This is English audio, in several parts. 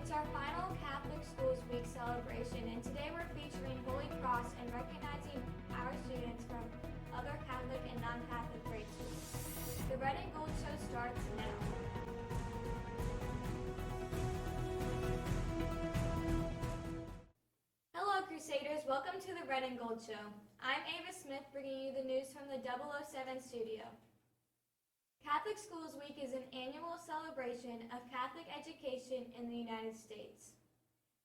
It's our final Catholic Schools Week celebration, and today we're featuring Holy Cross and recognizing our students from other Catholic and non-Catholic grade schools. The Red and Gold Show starts now. Hello Crusaders, welcome to the Red and Gold Show. I'm Ava Smith bringing you the news from the 007 studio. Catholic Schools Week is an annual celebration of Catholic education in the United States.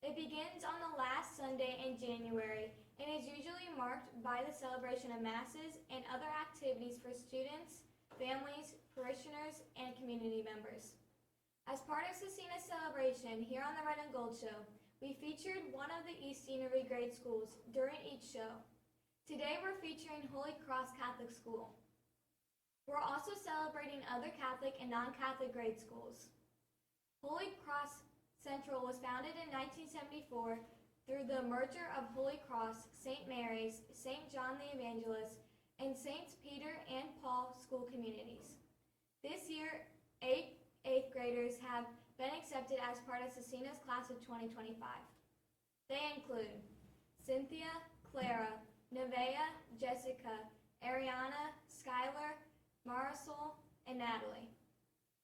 It begins on the last Sunday in January and is usually marked by the celebration of masses and other activities for students, families, parishioners, and community members. As part of Scecina's celebration here on the Red and Gold Show, we featured one of the East Scenery grade schools during each show. Today we're featuring Holy Cross Catholic School. We're also celebrating other Catholic and non-Catholic grade schools. Holy Cross Central was founded in 1974 through the merger of Holy Cross, St. Mary's, St. John the Evangelist, and Saints Peter and Paul school communities. This year, 8th graders have been accepted as part of Scecina's class of 2025. They include Cynthia, Clara, Nevaeh, Jessica, Ariana, Skylar, Marisol, and Natalie.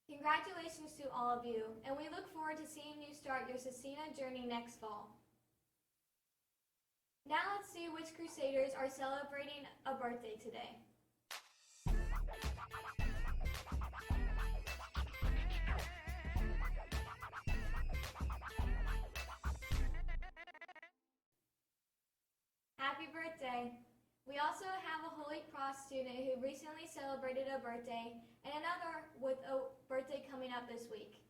Congratulations to all of you, and we look forward to seeing you start your Scecina journey next fall. Now let's see which Crusaders are celebrating a birthday today. Happy birthday! We also have a Holy Cross student who recently celebrated a birthday and another with a birthday coming up this week.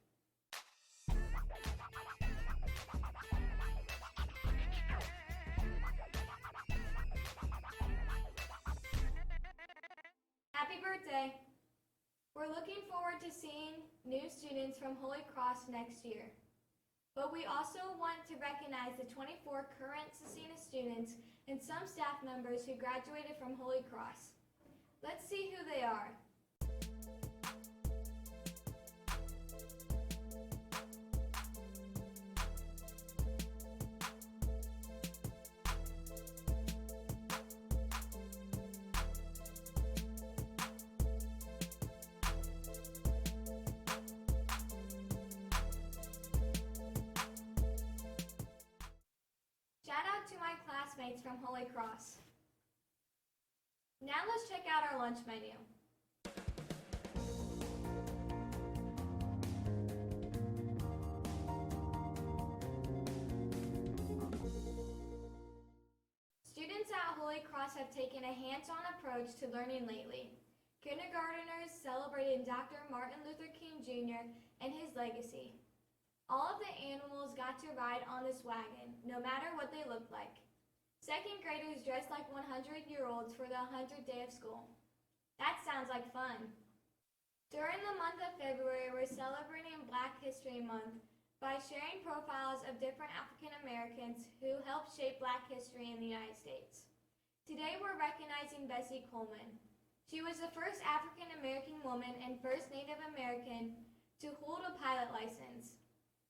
Happy birthday! We're looking forward to seeing new students from Holy Cross next year. But we also want to recognize the 24 current Scecina students and some staff members who graduated from Holy Cross. Let's see who they are. Shout out to my classmates from Holy Cross. Now let's check out our lunch menu. Students at Holy Cross have taken a hands-on approach to learning lately. Kindergarteners celebrated Dr. Martin Luther King Jr. and his legacy. All of the animals got to ride on this wagon, no matter what they looked like. Second graders dressed like 100-year-olds for the 100th day of school. That sounds like fun. During the month of February, we're celebrating Black History Month by sharing profiles of different African Americans who helped shape Black history in the United States. Today we're recognizing Bessie Coleman. She was the first African American woman and first Native American to hold a pilot license.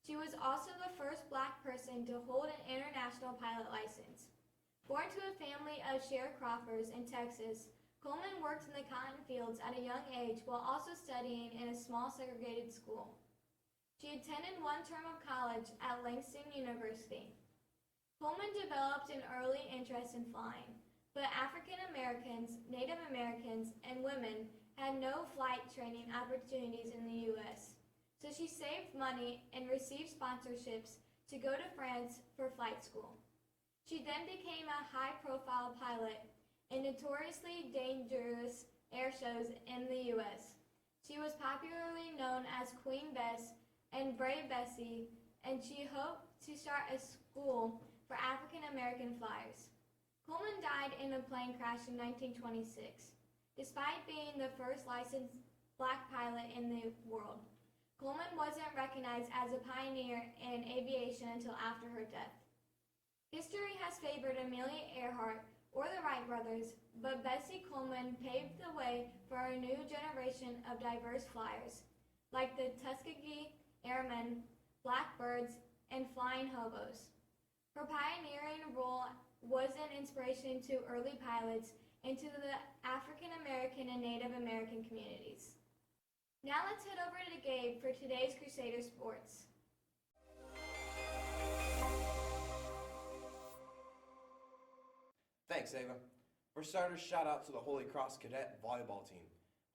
She was also the first Black person to hold an international pilot license. Born to a family of sharecroppers in Texas, Coleman worked in the cotton fields at a young age while also studying in a small segregated school. She attended one term of college at Langston University. Coleman developed an early interest in flying, but African Americans, Native Americans, and women had no flight training opportunities in the U.S., so she saved money and received sponsorships to go to France for flight school. She then became a high-profile pilot in notoriously dangerous air shows in the U.S. She was popularly known as Queen Bess and Brave Bessie, and she hoped to start a school for African American flyers. Coleman died in a plane crash in 1926. Despite being the first licensed Black pilot in the world, Coleman wasn't recognized as a pioneer in aviation until after her death. History has favored Amelia Earhart or the Wright brothers, but Bessie Coleman paved the way for a new generation of diverse flyers, like the Tuskegee Airmen, Blackbirds, and flying hobos. Her pioneering role was an inspiration to early pilots and to the African American and Native American communities. Now let's head over to Gabe for today's Crusader Sports. Thanks, Ava. For starters, shout out to the Holy Cross Cadet Volleyball Team.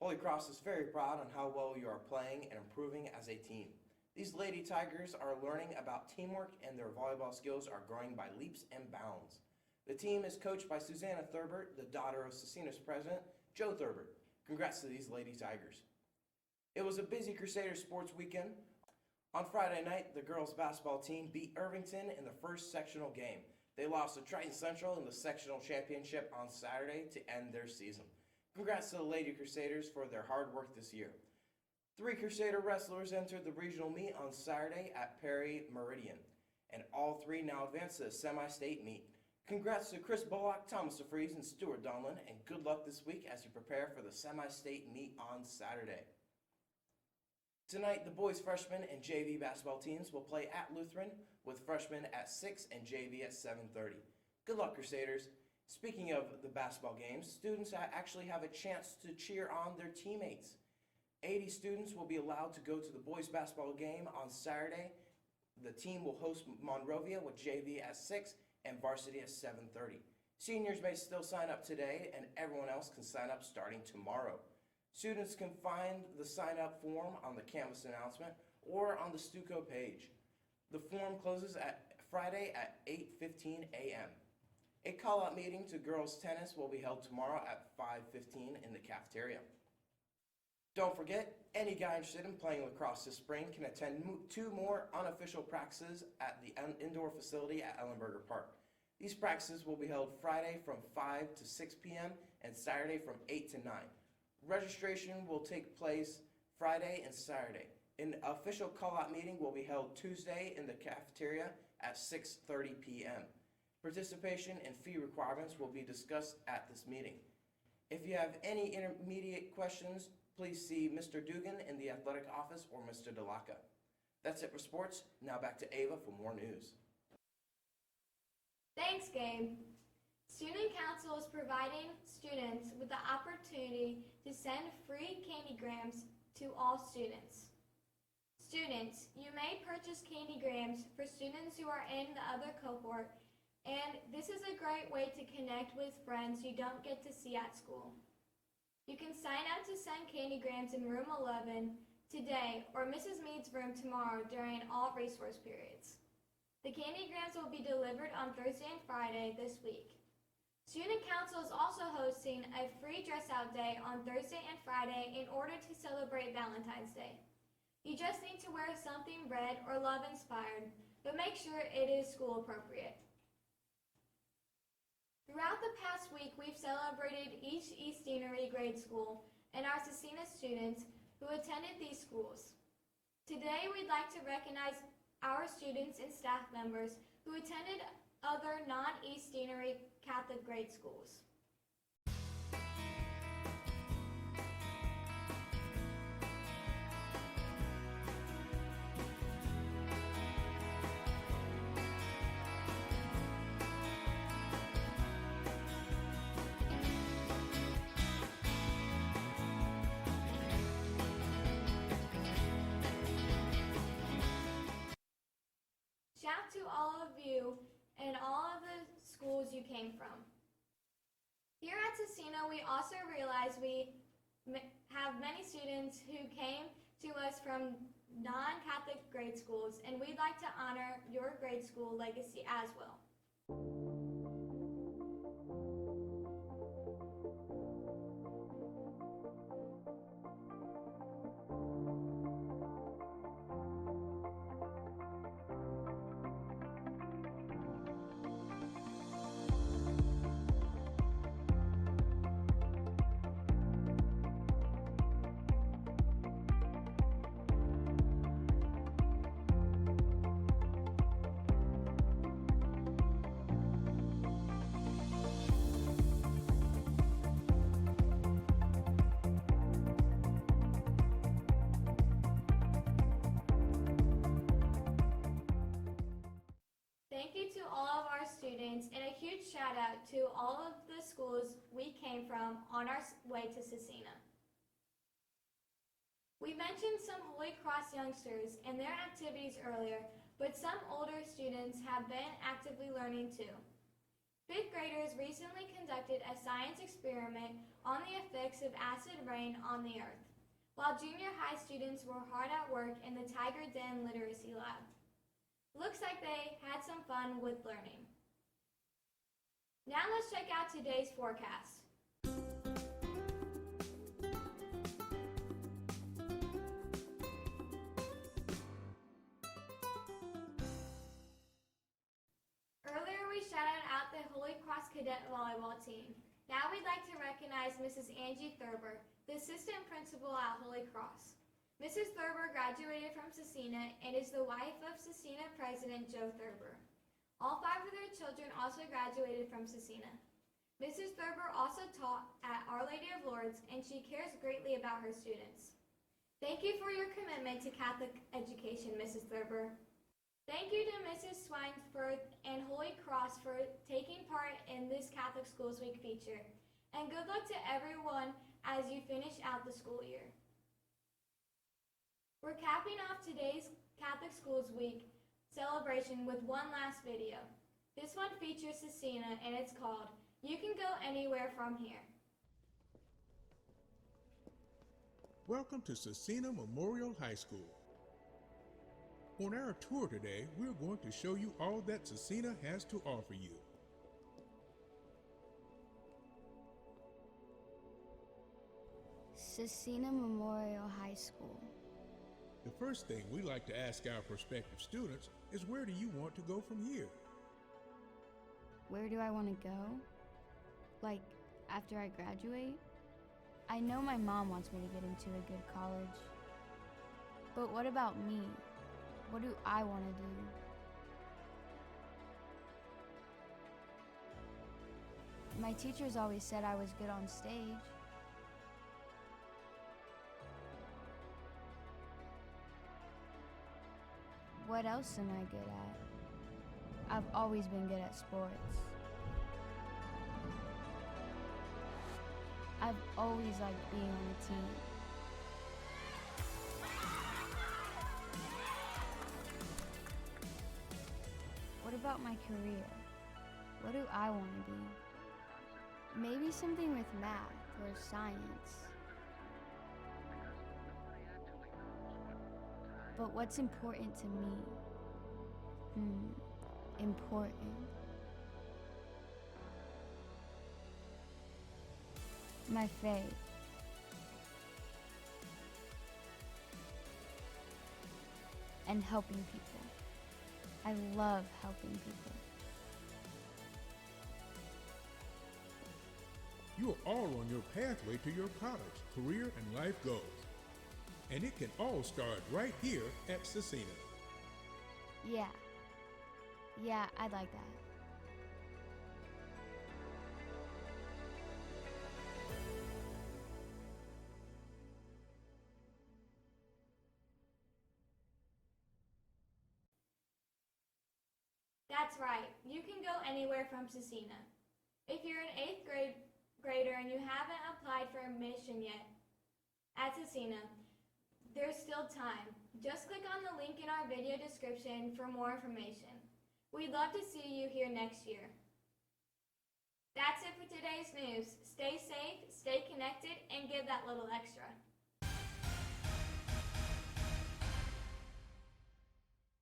Holy Cross is very proud on how well you are playing and improving as a team. These Lady Tigers are learning about teamwork and their volleyball skills are growing by leaps and bounds. The team is coached by Susanna Thurbert, the daughter of Scecina's president, Joe Thurbert. Congrats to these Lady Tigers. It was a busy Crusader sports weekend. On Friday night, the girls basketball team beat Irvington in the first sectional game. They lost to Triton Central in the sectional championship on Saturday to end their season. Congrats to the Lady Crusaders for their hard work this year. 3 Crusader wrestlers entered the regional meet on Saturday at Perry Meridian, and all 3 now advance to the semi-state meet. Congrats to Chris Bullock, Thomas DeFries, and Stuart Donlin, and good luck this week as you prepare for the semi-state meet on Saturday. Tonight, the boys freshman and JV basketball teams will play at Lutheran, with freshmen at 6 and JV at 7:30. Good luck, Crusaders. Speaking of the basketball games, students actually have a chance to cheer on their teammates. 80 students will be allowed to go to the boys basketball game on Saturday. The team will host Monrovia with JV at 6 and varsity at 7:30. Seniors may still sign up today, and everyone else can sign up starting tomorrow. Students can find the sign-up form on the campus announcement or on the Stuco page. The form closes at Friday at 8:15 a.m. A call-out meeting to girls tennis will be held tomorrow at 5:15 in the cafeteria. Don't forget, any guy interested in playing lacrosse this spring can attend 2 more unofficial practices at the indoor facility at Ellenberger Park. These practices will be held Friday from 5 to 6 p.m. and Saturday from 8 to 9. Registration will take place Friday and Saturday. An official call-out meeting will be held Tuesday in the cafeteria at 6:30 p.m. Participation and fee requirements will be discussed at this meeting. If you have any intermediate questions, please see Mr. Dugan in the athletic office or Mr. Delaka. That's it for sports. Now back to Ava for more news. Thanks, Gabe. Student Council is providing students with the opportunity to send free candygrams to all students. Students, you may purchase candygrams for students who are in the other cohort, and this is a great way to connect with friends you don't get to see at school. You can sign up to send candygrams in room 11 today or Mrs. Mead's room tomorrow during all resource periods. The candygrams will be delivered on Thursday and Friday this week. Student Council is also hosting a free dress-out day on Thursday and Friday in order to celebrate Valentine's Day. You just need to wear something red or love-inspired, but make sure it is school-appropriate. Throughout the past week, we've celebrated each East Deanery grade school and our Scecina students who attended these schools. Today, we'd like to recognize our students and staff members who attended other non-East Deanery Catholic grade schools. Shout to all of you and all of the schools you came from. Here at Scecina, we also realize we have many students who came to us from non-Catholic grade schools, and we'd like to honor your grade school legacy as well. Thank you to all of our students and a huge shout out to all of the schools we came from on our way to Scecina. We mentioned some Holy Cross youngsters and their activities earlier, but some older students have been actively learning too. Fifth graders recently conducted a science experiment on the effects of acid rain on the earth, while junior high students were hard at work in the Tiger Den Literacy Lab. Looks like they had some fun with learning. Now let's check out today's forecast. Earlier we shouted out the Holy Cross Cadet Volleyball team. Now we'd like to recognize Mrs. Angie Thurber, the assistant principal at Holy Cross. Mrs. Thurber graduated from Scecina and is the wife of Scecina President Joe Thurber. All 5 of their children also graduated from Scecina. Mrs. Thurber also taught at Our Lady of Lourdes, and she cares greatly about her students. Thank you for your commitment to Catholic education, Mrs. Thurber. Thank you to Mrs. Swinesworth and Holy Cross for taking part in this Catholic Schools Week feature, and good luck to everyone as you finish out the school year. We're capping off today's Catholic Schools Week celebration with one last video. This one features Scecina and it's called You Can Go Anywhere From Here. Welcome to Scecina Memorial High School. On our tour today, we're going to show you all that Scecina has to offer you. Scecina Memorial High School. The first thing we like to ask our prospective students is, where do you want to go from here? Where do I want to go? Like, after I graduate? I know my mom wants me to get into a good college. But what about me? What do I want to do? My teachers always said I was good on stage. What else am I good at? I've always been good at sports. I've always liked being on a team. What about my career? What do I want to be? Maybe something with math or science. But what's important to me? Important. My faith. And helping people. I love helping people. You are all on your pathway to your college, career, and life goals. And it can all start right here at Scecina. Yeah, I'd like that. That's right, you can go anywhere from Scecina. If you're an 8th grader and you haven't applied for admission yet at Scecina, there's still time. Just click on the link in our video description for more information. We'd love to see you here next year. That's it for today's news. Stay safe